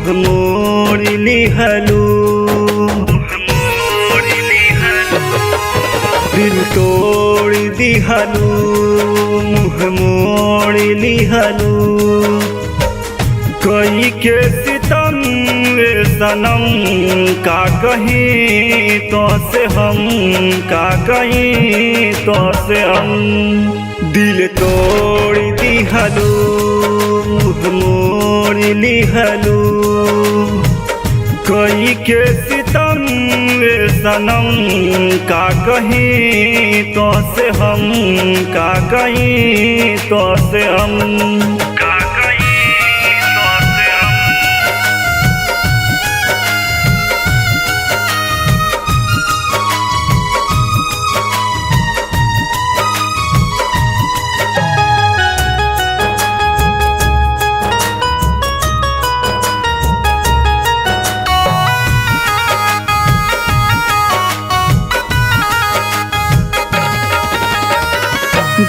मुँह मोड़ लिहलू, दिल तोड़ दिहलू, मुँह मोड़ लिहलू। कई के सितम सनम का कहीं तो से हम, का कहीं तो से हम। दिल तोड़ दिहलू, मुँह मोड़ लिहलू। कई के सितम सनम का कहीं तो से हम, का कहीं तो से हम, का कहीं तो से हम।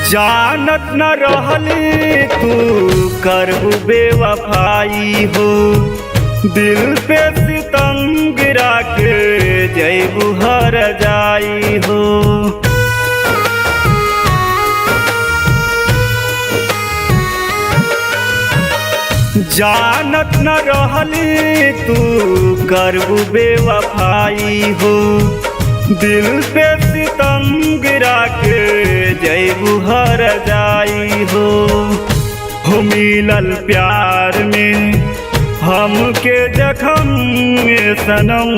जानत न रहली तू करबू बेवफाई हो, दिल पे सितम गिरा के जैबू हर जाई हो। जानत न रहली तू करबू बेवफाई हो, दिल पे सितम गिरा के जैबू हर जाई हो। मिलल प्यार में हमके जखम सनम,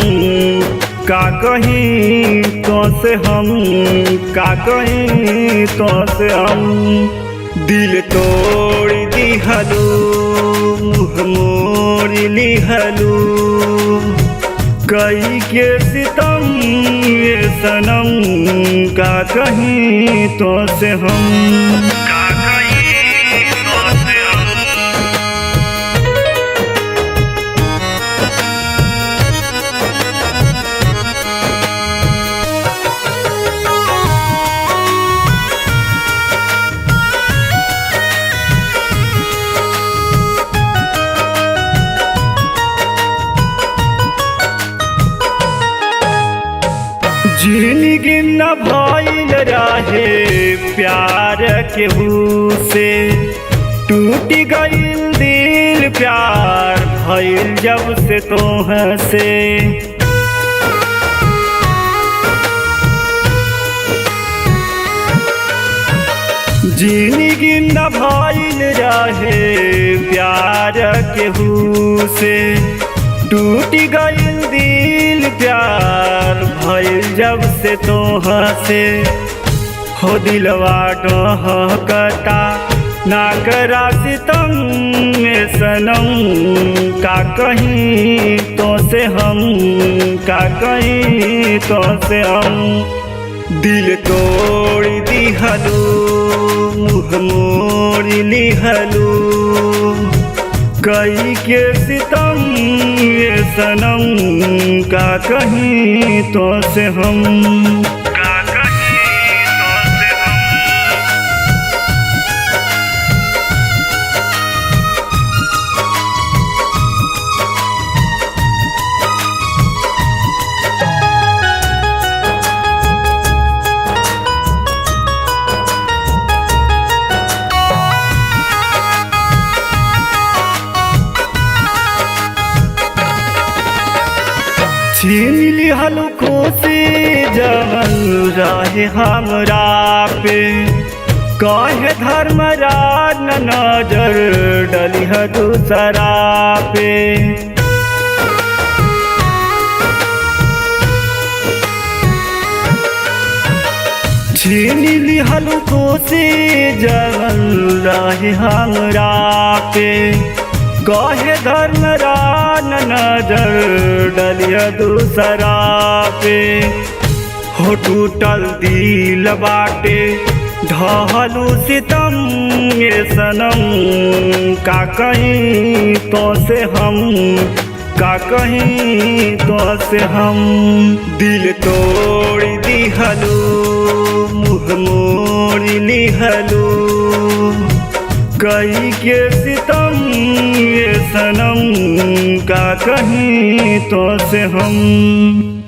का कहीं तो से हम, का कहीं तो से हम। दिल तोड़ दिहलू, मुँह मोड़ लिहलू। कई के सितम सनम, का कहीं तो से हम, का कहीं तो से हम। जिंदगी न भइल रहे प्यार केहू से, टूट गइल दिल प्यार भइल जब से तोह से। जिंदगी न भइल रहे प्यार केहू से, टूट गइल दिल प्यार भइल जब से तोह से। हो दिलवा डहकता ना करा सितम सनम, का कहीं तो से हम, का कहीं तो से हम। दिल तोड़ दिहलू, मुँह मोड़ लिहलू। कई के सितम सनम, का कहीं तो से हम, का कहीं तो से हम। छीन लिहलू खुशी जवन रहे हमरा पे, कहे धर्मराज न नजर डलिह दूसरा पे। छीन लिहलू खुशी जवन रहे हमरा पे, कहे धर्मराज न नजर डलिया दूसरा पे। हो टूटल दिल बाटे ढहलू सितम सनम, का कहीं तो से हम, का कहीं तो से हम। दिल तोड़ दिहलू, मुँह मोड़ लिहलू। कई के सितम सनम का कहीं तो से हम।